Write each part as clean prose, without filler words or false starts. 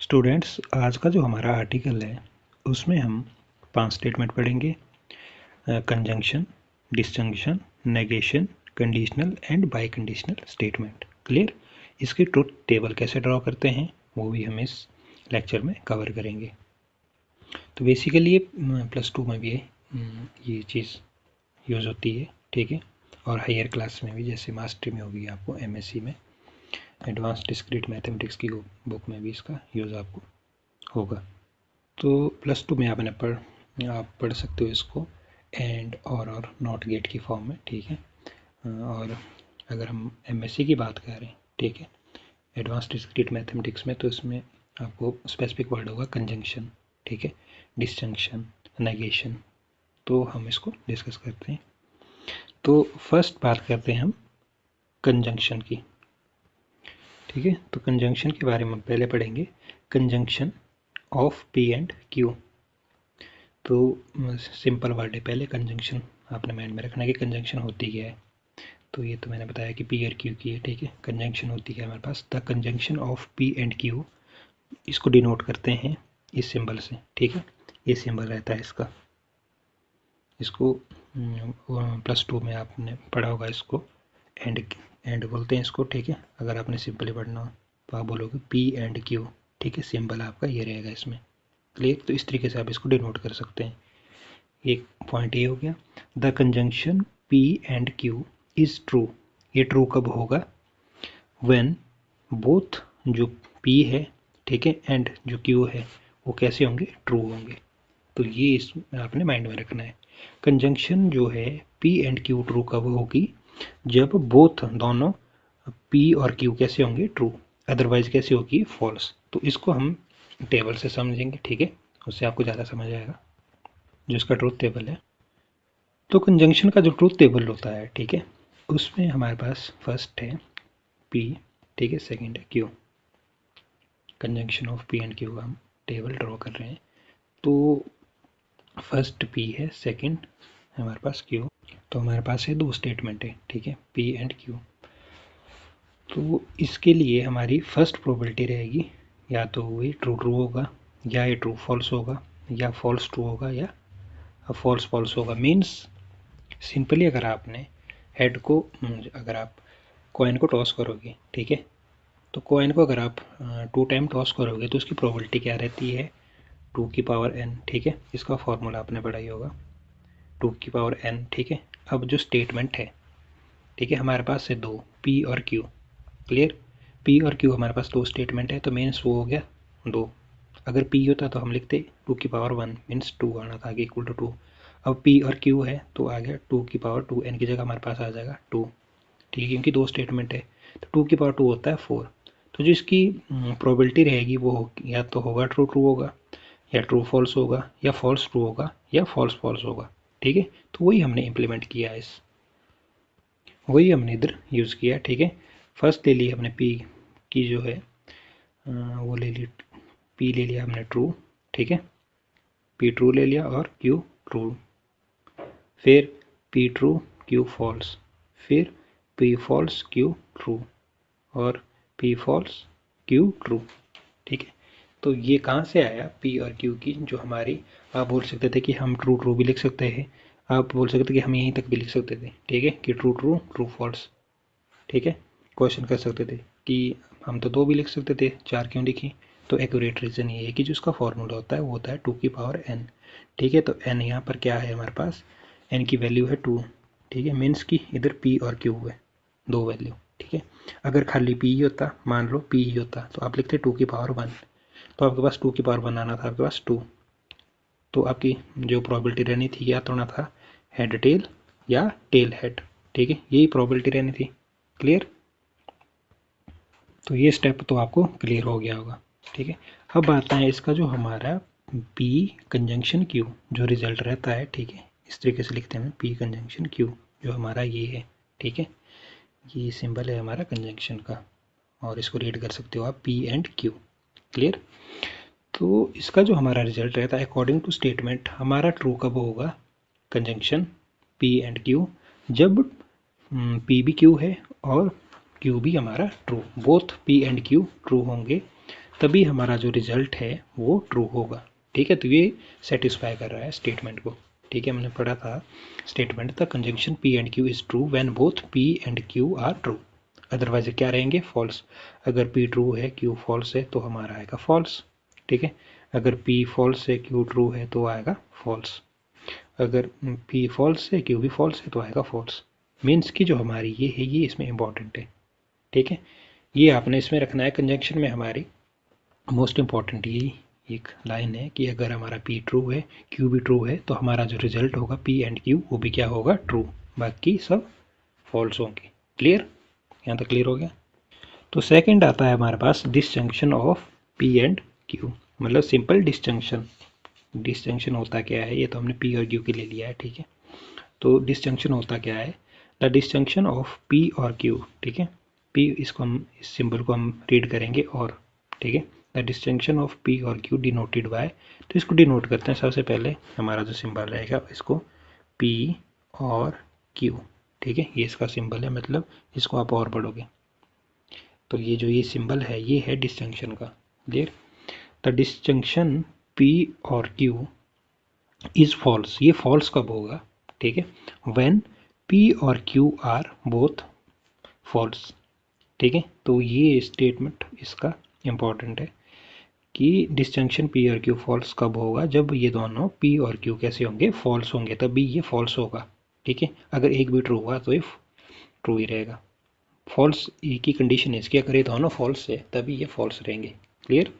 Students, आज का जो हमारा आर्टिकल है उसमें हम 5 स्टेटमेंट पढ़ेंगे। Conjunction, disjunction, negation, conditional and by conditional statement. Clear? इसकी ट्रुथ टेबल कैसे ड्रॉ करते हैं वो भी हम इस लेक्चर में कवर करेंगे। तो बेसिकली ये +2 में भी ये चीज़ यूज़ होती है, ठीक है। और हायर क्लास में भी, जैसे मास्टरी में होगी आपको, MSc में, एडवांस डिस्क्रीट मैथमेटिक्स की बुक में भी इसका यूज़ आपको होगा। तो +2 में आप पढ़ सकते हो इसको एंड और नॉट गेट की फॉर्म में, ठीक है। और अगर हम MSc की बात करें, ठीक है, एडवांस डिस्क्रीट मैथमेटिक्स में, तो इसमें आपको स्पेसिफिक वर्ड होगा कंजंक्शन, ठीक है, डिसजंक्शन, नेगेशन। तो हम इसको डिस्कस करते हैं। तो फर्स्ट बात करते हैं हम कंजंक्शन की, ठीक है। तो कंजंक्शन के बारे में पहले पढ़ेंगे, conjunction of P and Q। तो सिंपल वर्ड है, पहले कंजंक्शन आपने माइंड में रखना है कि कंजंक्शन होती क्या है। तो ये तो मैंने बताया कि P और Q की है, ठीक है। कंजंक्शन होती है हमारे पास the conjunction of P and Q। इसको डिनोट करते हैं इस सिंबल से, ठीक है। ये सिंबल रहता है इसका। इसको +2 में आपने पढ़ा होगा इसको, एंड बोलते हैं इसको, ठीक है। अगर आपने सिंपली पढ़ना हो तो आप बोलोगे P एंड Q, ठीक है। सिंबल आपका ये रहेगा इसमें। क्लियर? तो इस तरीके से आप इसको डिनोट कर सकते हैं। एक पॉइंट ये हो गया, the conjunction P and Q is true. ये ट्रू कब होगा? व्हेन बोथ जो P है, ठीक है, एंड जो Q है, वो कैसे होंगे? ट्रू होंगे। तो ये इसमें आपने माइंड में रखना है। कंजंक्शन जो है P एंड Q ट्रू कब होगी? जब बोथ दोनों P और Q कैसे होंगे? ट्रू। अदरवाइज कैसे होगी? फॉल्स। तो इसको हम टेबल से समझेंगे, ठीक है, उससे आपको ज़्यादा समझ आएगा जो इसका ट्रूथ टेबल है। तो कंजंक्शन का जो ट्रूथ टेबल होता है, ठीक है, उसमें हमारे पास फर्स्ट है P, ठीक है, सेकंड है Q। Conjunction of P and Q का हम टेबल ड्रॉ कर रहे हैं। तो फर्स्ट P है, सेकंड हमारे पास Q। तो हमारे पास है 2 स्टेटमेंट है, ठीक है, P एंड Q। तो इसके लिए हमारी फर्स्ट प्रोबेबिलिटी रहेगी, या तो वही ट्रू ट्रू होगा, या ये ट्रू फॉल्स होगा, या फॉल्स ट्रू होगा, या फॉल्स फॉल्स होगा। मीन्स सिंपली अगर आपने हेड को, अगर आप कॉइन को टॉस करोगे, ठीक है, तो कॉइन को अगर आप 2 टाइम टॉस करोगे तो उसकी प्रोबेबिलिटी क्या रहती है? 2 की पावर n, ठीक है। इसका फॉर्मूला आपने पढ़ा ही होगा, 2 की पावर n, ठीक है। अब जो स्टेटमेंट है, ठीक है, हमारे पास है 2, P और Q। क्लियर? P और Q हमारे पास 2 स्टेटमेंट है, तो मीन्स वो हो गया 2। अगर P होता तो हम लिखते 2 की पावर 1, मीन्स 2 आना था आगे, इक्वल टू 2। अब P और Q है तो आ गया 2 की पावर 2, n की जगह हमारे पास आ जाएगा 2, ठीक है, क्योंकि 2 स्टेटमेंट है। तो 2 की पावर 2 होता है 4। तो जो इसकी प्रोबेबिलिटी रहेगी वो या तो होगा ट्रू ट्रू होगा, या ट्रू फॉल्स होगा, या फॉल्स ट्रू होगा, या फॉल्स फॉल्स होगा, ठीक है। तो वही हमने इम्प्लीमेंट किया है, वही हमने इधर यूज़ किया, ठीक है। फर्स्ट ले ली हमने P की जो है वो ले ली, P ले लिया हमने ट्रू, ठीक है, P ट्रू ले लिया और Q ट्रू। फिर P ट्रू Q फॉल्स, फिर P फॉल्स Q ट्रू, और P फॉल्स Q ट्रू, ठीक है। तो ये कहाँ से आया? P और Q की जो हमारी, आप बोल सकते थे कि हम ट्रू ट्रू भी लिख सकते हैं, आप बोल सकते थे कि हम यहीं तक भी लिख सकते थे, ठीक है, कि ट्रू ट्रू ट्रू फॉल्स, ठीक है। क्वेश्चन कर सकते थे कि हम तो 2 भी लिख सकते थे, 4 क्यों लिखी? तो एक्यूरेट रीज़न ये है कि जो उसका फॉर्मूला होता है वो होता है 2 की पावर n, ठीक है। तो n यहाँ पर क्या है हमारे पास? n की वैल्यू है 2, ठीक है। मीन्स कि इधर P और Q है 2 वैल्यू, ठीक है। अगर खाली P ही होता, मान लो P ही होता, तो आप लिखते 2 की पावर 1, तो आपके पास 2 की पावर 1 आना था, आपके पास 2। तो आपकी जो प्रोबेबिलिटी रहनी थी, या तो होना था हेड टेल या टेल हेड, ठीक है, यही प्रोबेबिलिटी रहनी थी। क्लियर? तो ये स्टेप तो आपको क्लियर हो गया होगा, ठीक है। अब आता है इसका जो हमारा P कंजंक्शन Q जो रिजल्ट रहता है, ठीक है, इस तरीके से लिखते हैं P कंजंक्शन Q, जो हमारा ये है, ठीक है, ये सिंबल है हमारा कंजंक्शन का, और इसको रीड कर सकते हो आप P एंड Q। क्लियर? तो इसका जो हमारा रिजल्ट रहता है अकॉर्डिंग टू स्टेटमेंट, हमारा ट्रू कब होगा? कंजंक्शन P एंड Q जब P भी Q है और Q भी हमारा true, both P and Q true होंगे, तभी हमारा जो रिजल्ट है वो ट्रू होगा। ठीक है, तो ये सेटिस्फाई कर रहा है स्टेटमेंट को। ठीक है, हमने पढ़ा था statement the conjunction P and Q is true when both P and Q R true, otherwise क्या रहेंगे, फॉल्स। अगर पी ट्रू है क्यू फॉल्स है तो हमारा आएगा फॉल्स। ठीक है, अगर पी फॉल्स है क्यू ट्रू है तो आएगा फॉल्स, अगर पी फॉल्स है क्यू भी फॉल्स है तो आएगा फॉल्स। मीन्स की जो हमारी ये है ये इसमें इंपॉर्टेंट है। ठीक है, ये आपने इसमें रखना है कंजंक्शन में। हमारी मोस्ट इंपॉर्टेंट यही एक लाइन है कि अगर हमारा पी ट्रू है क्यू भी ट्रू है तो हमारा जो रिजल्ट होगा पी एंड क्यू वो भी क्या होगा, ट्रू, बाकी सब फॉल्स होंगे। क्लियर, यहाँ तक क्लियर हो गया। तो सेकंड आता है हमारे पास disjunction of P and Q, मतलब सिंपल डिसजंक्शन। डिसजंक्शन होता क्या है, ये तो हमने पी और क्यू के लिए लिया है। ठीक है, तो डिसजंक्शन होता क्या है, द डिसजंक्शन ऑफ पी और क्यू। ठीक है, पी, इसको हम इस सिंबल को हम रीड करेंगे और, ठीक है, द डिसजंक्शन ऑफ पी और क्यू डिनोटेड बाय, तो इसको डिनोट करते हैं सबसे पहले। हमारा जो सिंबल रहेगा इसको पी और क्यू, ठीक है, ये इसका सिंबल है, मतलब इसको आप और पढ़ोगे तो ये जो ये सिंबल है ये है डिसजंक्शन का। क्लियर, द डिसजंक्शन पी और क्यू इज फॉल्स, ये फॉल्स कब होगा, ठीक है, व्हेन पी और क्यू आर बोथ फॉल्स। ठीक है, तो ये स्टेटमेंट इसका इम्पॉर्टेंट है कि डिसजंक्शन पी और क्यू फॉल्स कब होगा, जब ये दोनों पी और क्यू कैसे होंगे, फॉल्स होंगे, तभी ये फॉल्स होगा। ठीक है, अगर एक भी ट्रू हुआ तो ये ट्रू ही रहेगा। फॉल्स एक ही कंडीशन है इसकी, अगर ये दोनों फॉल्स है तभी ये फॉल्स रहेंगे। Clear,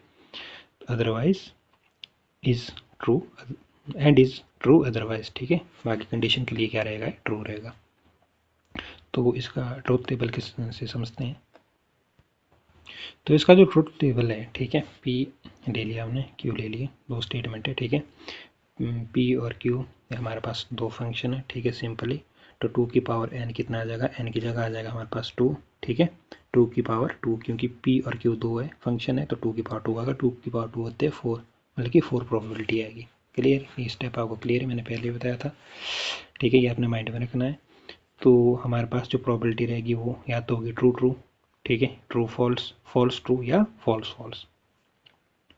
otherwise is true and is true otherwise. ठीक है, बाकी कंडीशन के लिए क्या रहेगा, ट्रू रहेगा। तो इसका ट्रूथ टेबल किस से समझते हैं, तो इसका जो ट्रूथ टेबल है, ठीक है, पी ले लिया हमने, क्यू ले लिए, दो स्टेटमेंट है। ठीक है, पी और क्यू हमारे पास दो फंक्शन है। ठीक है, सिंपली तो 2 की पावर n कितना आ जाएगा, n की जगह आ जाएगा हमारे पास 2। ठीक है, 2 की पावर 2, क्योंकि p और q दो है फंक्शन है तो 2 की पावर 2 आएगा, 2 की पावर 2 होते हैं 4, मतलब कि 4 प्रोबेबिलिटी आएगी। क्लियर, ये स्टेप आपको क्लियर है, मैंने पहले ही बताया था। ठीक है, ये आपने माइंड में रखना है। तो हमारे पास जो प्रोबेबिलिटी रहेगी वो या तो होगी ट्रू ट्रू, ठीक है, ट्रू फॉल्स, फॉल्स ट्रू या फॉल्स फॉल्स।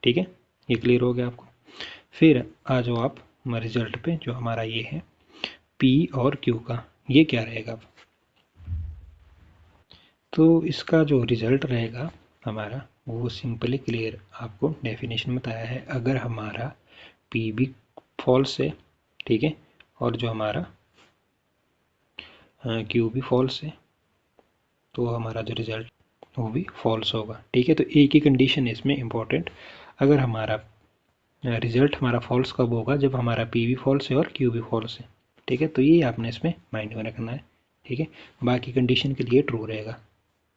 ठीक है, ये क्लियर हो गया आपको। फिर आ जाओ आप रिजल्ट पे, जो हमारा ये है P और Q का, ये क्या रहेगा। तो इसका जो रिजल्ट रहेगा हमारा वो सिंपली क्लियर आपको डेफिनेशन बताया है। अगर हमारा P भी फॉल्स है, ठीक है, और जो हमारा Q भी फॉल्स है तो हमारा जो रिजल्ट वो भी फॉल्स होगा। ठीक है, तो एक ही कंडीशन है इसमें इम्पोर्टेंट, अगर हमारा रिजल्ट हमारा फॉल्स कब होगा, जब हमारा P भी फॉल्स है और Q भी फॉल्स है। ठीक है, तो ये आपने इसमें माइंड में रखना है। ठीक है, बाकी कंडीशन के लिए ट्रू रहेगा।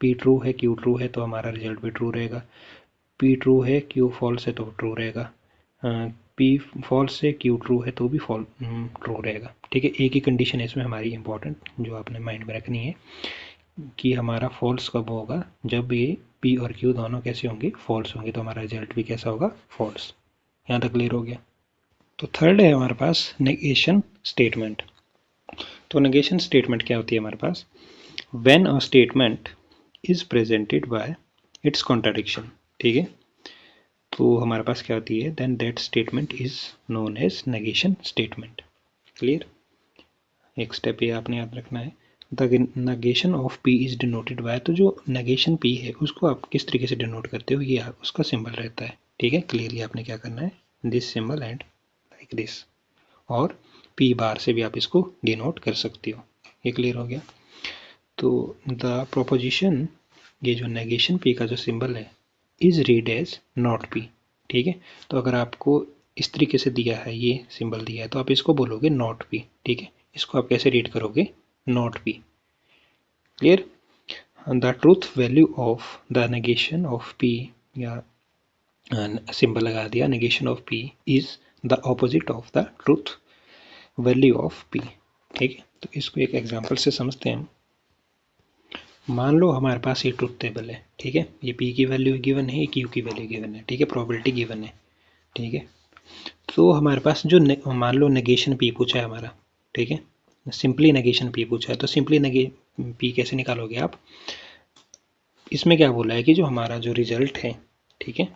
P ट्रू है Q ट्रू है तो हमारा रिजल्ट भी ट्रू रहेगा, P ट्रू है Q फॉल्स है तो ट्रू रहेगा, P फॉल्स है Q ट्रू है तो भी ट्रू रहेगा। ठीक है, एक ही कंडीशन है इसमें हमारी इंपॉर्टेंट, जो आपने माइंड में रखनी है कि हमारा फॉल्स कब होगा, जब ये P और Q दोनों कैसे होंगे, फॉल्स होंगे, तो हमारा रिजल्ट भी कैसा होगा, फॉल्स। यहाँ तक क्लियर हो गया। तो थर्ड है हमारे पास नेगेशन स्टेटमेंट। तो नेगेशन स्टेटमेंट क्या होती है हमारे पास, when a statement is presented by its contradiction. ठीक है, तो हमारे पास क्या होती है, then that statement is known as negation statement. Clear, एक स्टेप ये आपने याद रखना है। The negation of P is denoted by, तो जो नेगेशन पी है उसको आप किस तरीके से डिनोट करते हो, ये उसका सिंबल रहता है। ठीक है, क्लियरली आपने क्या करना है, this symbol and like this, और पी बार से भी आप इसको डिनोट कर सकते हो। ये क्लियर हो गया। तो द प्रोपोजिशन, ये जो नेगेशन पी का जो सिंबल है, is read as not p. ठीक है, तो अगर आपको इस तरीके से दिया है, ये सिंबल दिया है, तो आप इसको बोलोगे नॉट पी। ठीक है, इसको आप कैसे रीड करोगे, not P. Clear, the truth value of the negation of P, या सिंबल लगा दिया, negation of P is the opposite of the truth value of P. ठीक है, तो इसको एक एग्जांपल से समझते हैं हम। मान लो हमारे पास ये ट्रूथ टेबल है। ठीक है, ये पी की वैल्यू गिवन है, ये क्यू की वैल्यू गिवन है। ठीक है, प्रोबेबिलिटी गिवन है। ठीक है, तो हमारे पास जो मान लो नेगेशन पी पूछा है हमारा, ठीक है, सिंपली नेगेशन पी पूछा है, तो सिंपली पी कैसे निकालोगे आप, इसमें क्या बोला है कि जो हमारा जो रिजल्ट है, ठीक है,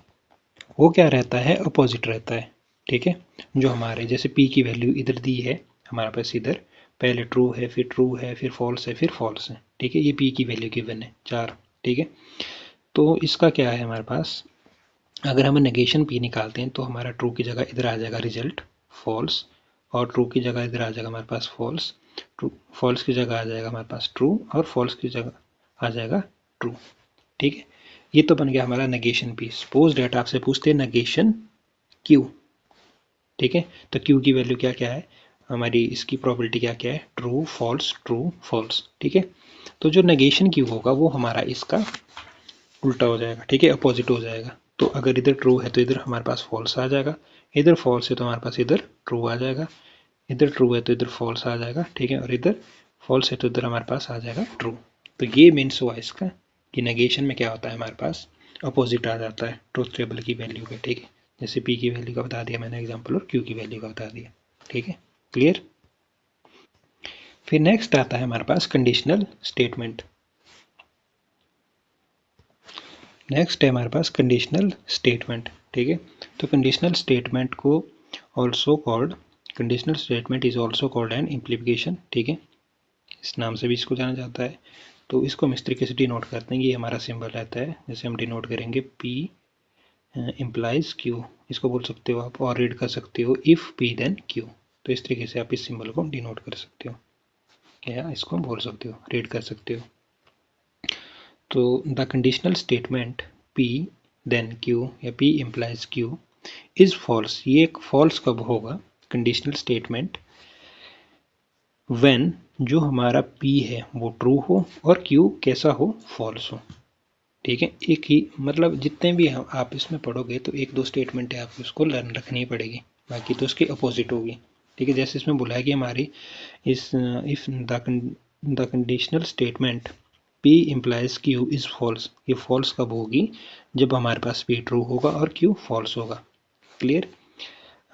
वो क्या रहता है, अपोजिट रहता है। ठीक है, जो हमारे जैसे p की वैल्यू इधर दी है हमारे पास, इधर पहले ट्रू है, फिर ट्रू है, फिर फॉल्स है, फिर फॉल्स है। ठीक है, ये p की वैल्यू गिवन है 4। ठीक है, तो इसका क्या है हमारे पास, अगर हम नेगेशन p निकालते हैं तो हमारा ट्रू की जगह इधर आ जाएगा रिजल्ट फॉल्स, और ट्रू की जगह इधर आ जाएगा हमारे पास फॉल्स, ट्रू फॉल्स की जगह आ जाएगा हमारे पास ट्रू, और फॉल्स की जगह आ जाएगा ट्रू। ठीक है, ये तो बन गया हमारा नेगेशन p। सपोज डेट आपसे पूछते हैं नेगेशन q। ठीक है, तो q की वैल्यू क्या क्या है हमारी, इसकी प्रोबेबिलिटी क्या क्या है, ट्रू फॉल्स ट्रू फॉल्स। ठीक है, तो जो नेगेशन q होगा वो हमारा इसका उल्टा हो जाएगा। ठीक है, अपोजिट हो जाएगा। तो अगर इधर ट्रू है तो इधर हमारे पास फॉल्स आ जाएगा, इधर फॉल्स है तो हमारे पास इधर ट्रू आ जाएगा, इधर ट्रू है तो इधर फॉल्स आ जाएगा। ठीक है, और इधर फॉल्स है तो इधर हमारे पास आ जाएगा ट्रू। तो ये मीन्स हुआ इसका कि नेगेशन में क्या होता है, हमारे पास अपोजिट आ जाता है ट्रूथ टेबल की वैल्यू के। ठीक है, जैसे p की वैल्यू का बता दिया मैंने एग्जाम्पल, और q की वैल्यू का बता दिया। ठीक है, क्लियर। फिर नेक्स्ट आता है हमारे पास कंडीशनल स्टेटमेंट। नेक्स्ट है हमारे पास कंडीशनल स्टेटमेंट। ठीक है, तो कंडीशनल स्टेटमेंट को also called, conditional statement is also called an implication. ठीक है, इस नाम से भी इसको जाना जाता है। तो इसको हम इस तरीके से डिनोट करते हैं, ये हमारा सिंबल रहता है, जैसे हम डिनोट करेंगे p इम्प्लाइज q, इसको बोल सकते हो आप, और रीड कर सकते हो इफ p देन q। तो इस तरीके से आप इस सिंबल को डिनोट कर सकते हो, या इसको बोल सकते हो, रीड कर सकते हो। तो the conditional statement p then q या p implies q is false, ये एक फॉल्स कब होगा, कंडीशनल स्टेटमेंट व्हेन जो हमारा p है वो ट्रू हो और q कैसा हो, फॉल्स हो। ठीक है, एक ही मतलब जितने भी हम आप इसमें पढ़ोगे तो एक दो स्टेटमेंट है आपको उसको लर्न रखनी पड़ेगी, बाकी तो उसकी अपोजिट होगी। ठीक है, जैसे इसमें बोला है कि हमारी इस if the conditional statement p implies q is false, ये फॉल्स कब होगी, जब हमारे पास p ट्रू होगा और q फॉल्स होगा। Clear.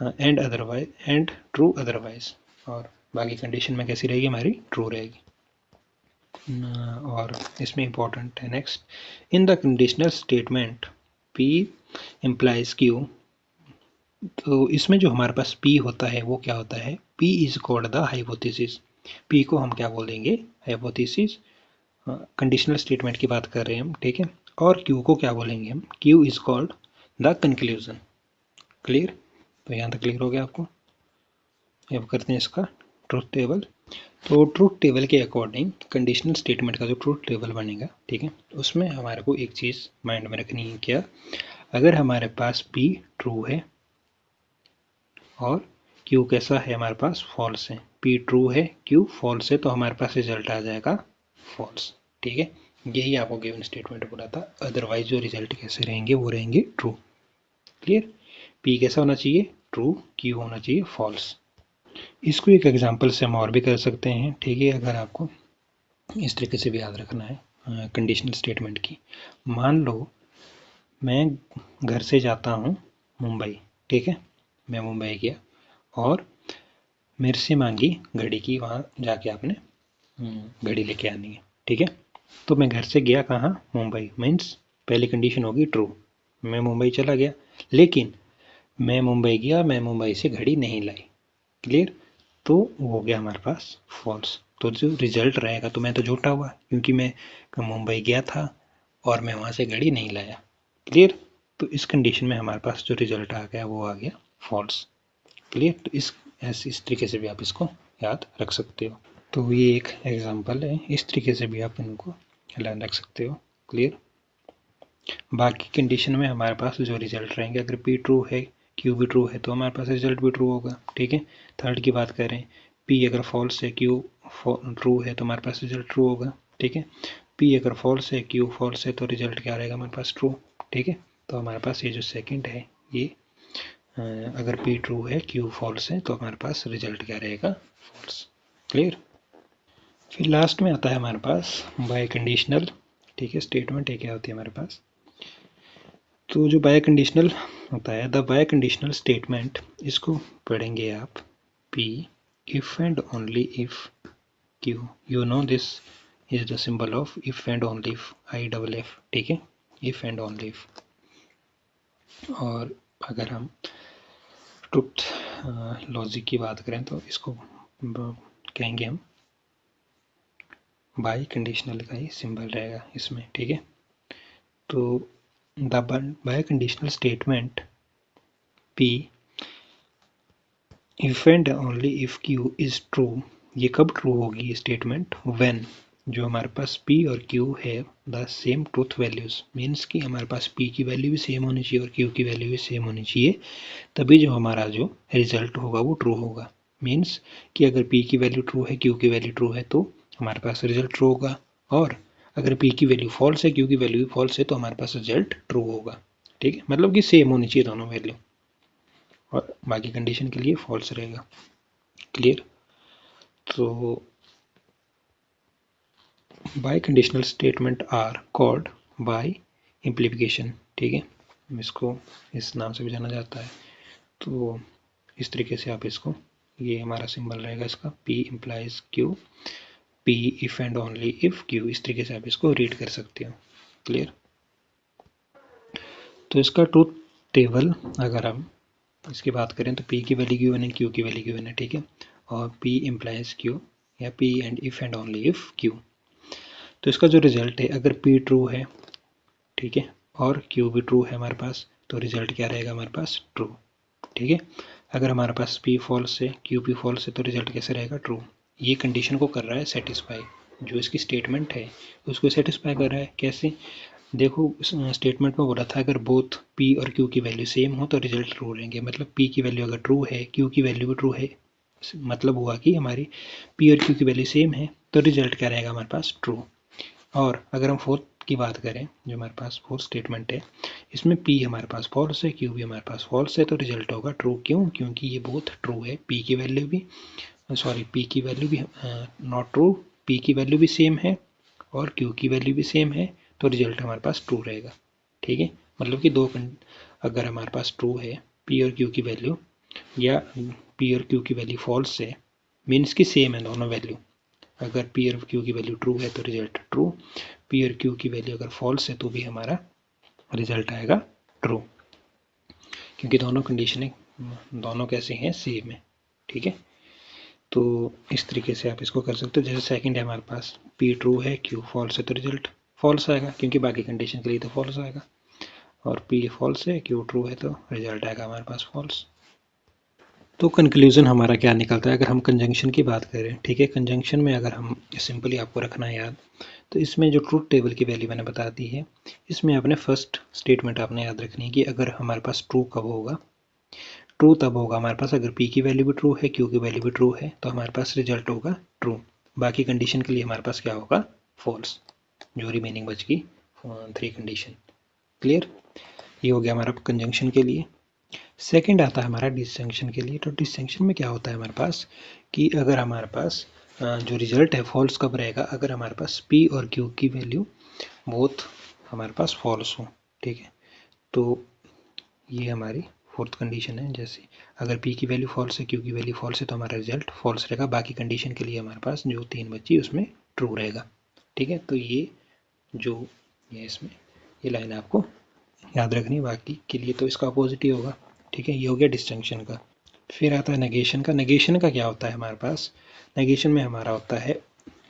And otherwise, and true otherwise, और बाकी कंडीशन में कैसी रहेगी, हमारी ट्रू रहेगी। और इसमें इंपॉर्टेंट है next, in the conditional statement p implies q, तो इसमें जो हमारे पास p होता है वो क्या होता है, p is called the hypothesis. p को हम क्या बोलेंगे, हाइपोथेसिस। कंडीशनल स्टेटमेंट की बात कर रहे हैं हम। ठीक है, और q को क्या बोलेंगे हम, q is called the conclusion. Clear, तो यहाँ तक क्लियर हो गया आपको। अब करते हैं इसका ट्रूथ टेबल। तो ट्रूथ टेबल के अकॉर्डिंग कंडीशनल स्टेटमेंट का जो ट्रूथ टेबल बनेगा, ठीक है, उसमें हमारे को एक चीज़ माइंड में रखनी है, क्या, अगर हमारे पास p ट्रू है और q कैसा है, हमारे पास फॉल्स है, p ट्रू है q फॉल्स है, तो हमारे पास रिजल्ट आ जाएगा फॉल्स। ठीक है, यही आपको गिवन स्टेटमेंट बोला था। अदरवाइज जो रिजल्ट कैसे रहेंगे वो रहेंगे ट्रू। क्लियर, p कैसा होना चाहिए, ट्रू, q होना चाहिए फॉल्स। इसको एक एग्जांपल से हम और भी कर सकते हैं। ठीक है, अगर आपको इस तरीके से भी याद रखना है कंडीशनल स्टेटमेंट की, मान लो मैं घर से जाता हूँ मुंबई। ठीक है, मैं मुंबई गया और मेरे से मांगी घड़ी की, वहाँ जाके आपने घड़ी लेके आनी है। ठीक है, तो मैं घर से गया कहाँ, मुंबई, मीन्स पहली कंडीशन होगी ट्रू, मैं मुंबई चला गया, लेकिन मैं मुंबई गया, मैं मुंबई से घड़ी नहीं लाई। क्लियर, तो वो हो गया हमारे पास फॉल्स। तो जो रिजल्ट रहेगा, तो मैं तो झूठा हुआ क्योंकि मैं मुंबई गया था और मैं वहाँ से घड़ी नहीं लाया। क्लियर, तो इस कंडीशन में हमारे पास जो रिजल्ट आ गया वो आ गया फॉल्स। क्लियर, तो इस तरीके से भी आप इसको याद रख सकते हो। तो ये एक एग्जांपल है, इस तरीके से भी आप इनको याद रख सकते हो। क्लियर, बाकी कंडीशन में हमारे पास जो रिजल्ट रहेंगे, अगर p ट्रू है q भी ट्रू है तो हमारे पास रिजल्ट भी ट्रू होगा। ठीक है, थर्ड की बात करें, p अगर फॉल्स है q ट्रू है तो हमारे पास रिजल्ट ट्रू होगा। ठीक है, p अगर फॉल्स है q फॉल्स है तो रिजल्ट क्या रहेगा हमारे पास, ट्रू। ठीक है, तो हमारे पास ये जो सेकंड है, ये अगर p ट्रू है q फॉल्स है तो हमारे पास रिजल्ट क्या रहेगा, फॉल्स। क्लियर, फिर लास्ट में आता है हमारे पास बाय कंडीशनल। ठीक है, स्टेटमेंट है क्या होती है हमारे पास, तो जो बाय कंडीशनल होता है, द बाय कंडीशनल स्टेटमेंट, इसको पढ़ेंगे आप p if and only if q, you know this is the symbol of if and only if, I double F। ठीक है, इफ एंड ओनली इफ। और अगर हम ट्रुथ लॉजिक की बात करें तो इसको कहेंगे हम बाई कंडीशनल का ही सिंबल रहेगा इसमें, ठीक है। तो the by conditional statement P if and only if Q is true, ये कब ट्रू होगी ये स्टेटमेंट? व्हेन जो हमारे पास P और Q है the same truth values, means कि हमारे पास P की वैल्यू भी सेम होनी चाहिए और Q की वैल्यू भी सेम होनी चाहिए, तभी जो हमारा जो रिजल्ट होगा वो ट्रू होगा। मीन्स कि अगर P की वैल्यू ट्रू है, Q की वैल्यू ट्रू है, तो हमारे पास रिजल्ट ट्रू होगा, और अगर P की वैल्यू फॉल्स है, Q की वैल्यू भी फॉल्स है, तो हमारे पास रिजल्ट ट्रू होगा, ठीक है। मतलब कि सेम होनी चाहिए दोनों वैल्यू, और बाकी कंडीशन के लिए फॉल्स रहेगा। क्लियर? तो biconditional statement are called biimplication, ठीक है, इसको इस नाम से भी जाना जाता है। तो इस तरीके से आप इसको, ये हमारा सिंबल रहेगा इसका, P implies Q, P if and only if Q, इस तरीके से आप इसको रीड कर सकते हो। क्लियर? तो इसका ट्रूथ टेबल अगर हम इसकी बात करें तो P की वैल्यू गिवन है, Q की वैल्यू गिवन है, ठीक है, और P इम्प्लाइज Q या P and if and only if Q। तो इसका जो रिजल्ट है, अगर P ट्रू है, ठीक है, और Q भी ट्रू है हमारे पास, तो रिजल्ट क्या रहेगा हमारे पास? ट्रू, ठीक है। अगर हमारे पास P फॉल्स है, Q भी फॉल्स है, तो रिजल्ट कैसे रहेगा? ट्रू। ये कंडीशन को कर रहा है सेटिस्फाई, जो इसकी स्टेटमेंट है उसको सेटिस्फाई कर रहा है। कैसे? देखो, स्टेटमेंट में बोला था अगर बोथ P और Q की वैल्यू सेम हो तो रिजल्ट ट्रू रहेंगे, मतलब P की वैल्यू अगर ट्रू है, Q की वैल्यू भी ट्रू है, मतलब हुआ कि हमारी P और Q की वैल्यू सेम है, तो रिजल्ट क्या रहेगा हमारे पास? ट्रू। और अगर हम फोर्थ की बात करें, जो हमारे पास फोर्थ स्टेटमेंट है, इसमें P हमारे पास फॉल्स है, Q भी हमारे पास फॉल्स है, तो रिजल्ट होगा ट्रू। क्यों? क्योंकि ये बोथ ट्रू है, P की वैल्यू भी, सॉरी, P की वैल्यू भी नॉट ट्रू, P की वैल्यू भी सेम है और Q की वैल्यू भी सेम है, तो रिजल्ट हमारे पास ट्रू रहेगा, ठीक है। मतलब कि अगर हमारे पास ट्रू है P और Q की वैल्यू, या P और Q की वैल्यू फॉल्स है, मीन्स कि सेम है दोनों वैल्यू। अगर P और Q की वैल्यू ट्रू है तो रिजल्ट ट्रू, P और Q की वैल्यू अगर फॉल्स है तो भी हमारा रिजल्ट आएगा ट्रू, क्योंकि दोनों कंडीशन दोनों कैसे हैं? सेम है, ठीक है। तो इस तरीके से आप इसको कर सकते हो। जैसे सेकंड है हमारे पास, P ट्रू है, Q फॉल्स है, तो रिजल्ट फॉल्स आएगा, क्योंकि बाकी कंडीशन के लिए तो फॉल्स आएगा, और P फॉल्स है, Q ट्रू है, तो रिजल्ट आएगा हमारे पास फॉल्स। तो कंक्लूजन हमारा क्या निकलता है अगर हम कंजंक्शन की बात करें, ठीक है। कंजंक्शन में अगर हम सिंपली आपको रखना है याद, तो इसमें जो ट्रूथ टेबल की वैल्यू मैंने बता दी है, इसमें आपने फर्स्ट स्टेटमेंट आपने याद रखनी है कि अगर हमारे पास ट्रू कब होगा? ट्रू तब होगा हमारे पास अगर P की वैल्यू भी ट्रू है, Q की वैल्यू भी ट्रू है, तो हमारे पास रिजल्ट होगा ट्रू। बाकी कंडीशन के लिए हमारे पास क्या होगा? फॉल्स। जो रिमेनिंग बच गई 3 कंडीशन। क्लियर? ये हो गया हमारा कंजंक्शन के लिए। सेकंड आता है हमारा डिसजंक्शन के लिए। तो डिसजंक्शन में क्या होता है हमारे पास कि अगर हमारे पास जो रिजल्ट है फॉल्स कब रहेगा? अगर हमारे पास P और Q की वैल्यू बोथ हमारे पास फॉल्स हो, ठीक है। तो ये हमारी फोर्थ कंडीशन है। जैसे अगर P की वैल्यू फॉल्स है, Q की वैल्यू फॉल्स है, तो हमारा रिजल्ट फॉल्स रहेगा। बाकी कंडीशन के लिए हमारे पास जो 3 बची उसमें ट्रू रहेगा, ठीक है। तो ये इसमें ये लाइन आपको याद रखनी है, बाकी के लिए तो इसका अपोजिट ही होगा, ठीक है। ये हो गया डिस्टिंक्शन का। फिर आता है नेगेशन का। नेगेशन का क्या होता है हमारे पास? नेगेशन में हमारा होता है,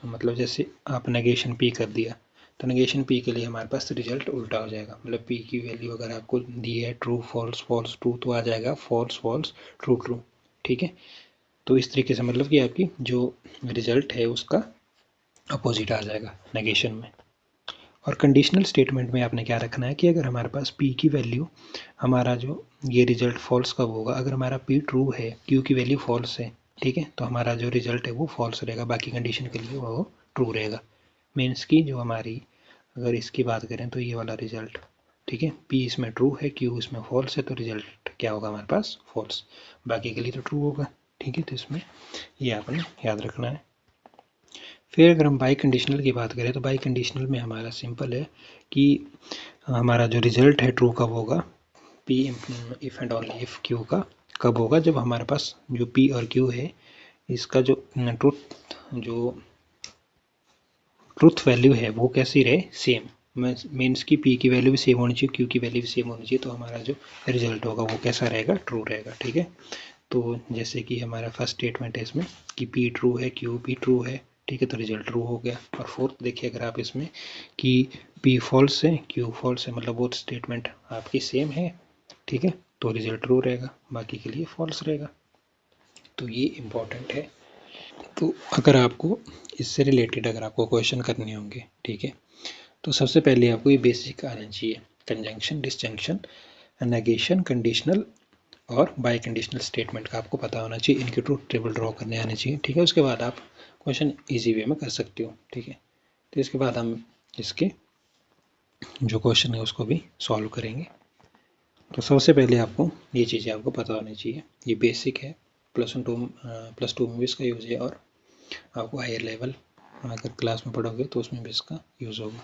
मतलब जैसे आप नेगेशन P कर दिया, तो नेगेशन P के लिए हमारे पास रिजल्ट उल्टा हो जाएगा। मतलब P की वैल्यू अगर आपको दी है ट्रू फॉल्स फॉल्स ट्रू, तो आ जाएगा फॉल्स फॉल्स ट्रू ट्रू, ठीक है। तो इस तरीके से मतलब कि आपकी जो रिजल्ट है उसका अपोजिट आ जाएगा नेगेशन में। और कंडीशनल स्टेटमेंट में आपने क्या रखना है कि अगर हमारे पास P की वैल्यू, हमारा जो ये रिजल्ट फॉल्स कब होगा? अगर हमारा P ट्रू है, Q की वैल्यू फॉल्स है, ठीक है, तो हमारा जो रिजल्ट है वो फॉल्स रहेगा, बाकी कंडीशन के लिए वो ट्रू रहेगा। मीन्स की जो हमारी, अगर इसकी बात करें तो ये वाला रिजल्ट, ठीक है, P इसमें ट्रू है, Q इसमें फॉल्स है, तो रिजल्ट क्या होगा हमारे पास? फॉल्स। बाकी के लिए तो ट्रू होगा, ठीक है। तो इसमें ये आपने याद रखना है। फिर अगर हम बाई कंडीशनल की बात करें तो बाई कंडीशनल में हमारा सिंपल है कि हमारा जो रिजल्ट है ट्रू कब होगा? P if and only if Q का कब होगा? जब हमारे पास जो P और Q है इसका जो ट्रूथ वैल्यू है वो कैसी रहे? सेम। मीन्स की पी की वैल्यू भी सेम होनी चाहिए, क्यू की वैल्यू भी सेम होनी चाहिए, तो हमारा जो रिजल्ट होगा वो कैसा रहेगा, ट्रू रहेगा। ठीक है, तो जैसे कि हमारा फर्स्ट स्टेटमेंट है इसमें कि पी ट्रू है, क्यू भी ट्रू है। ठीक है, तो रिजल्ट ट्रू हो गया। और फोर्थ देखिए अगर आप इसमें कि पी फॉल्स है, क्यू फॉल्स है, मतलब वो स्टेटमेंट आपकी सेम है। ठीक है, तो रिजल्ट ट्रू रहेगा, बाकी के लिए फॉल्स रहेगा। तो ये इम्पॉर्टेंट है। तो अगर आपको इससे रिलेटेड अगर आपको क्वेश्चन करने होंगे, ठीक है, तो सबसे पहले आपको ये बेसिक आना चाहिए, कंजंक्शन, डिसजंक्शन, नेगेशन, कंडीशनल और बाय कंडीशनल स्टेटमेंट का आपको पता होना चाहिए। इनके ट्रूथ टेबल ड्रॉ करने आने चाहिए। ठीक है, उसके बाद आप क्वेश्चन इजी वे में कर सकते हो। ठीक है, तो इसके बाद हम इसके जो क्वेश्चन है उसको भी सॉल्व करेंगे। तो सबसे पहले आपको ये चीज़ें आपको पता होनी चाहिए। ये बेसिक है, +1 में भी इसका यूज़ है, और आपको हायर लेवल अगर क्लास में पढ़ोगे तो उसमें भी इसका यूज़ होगा।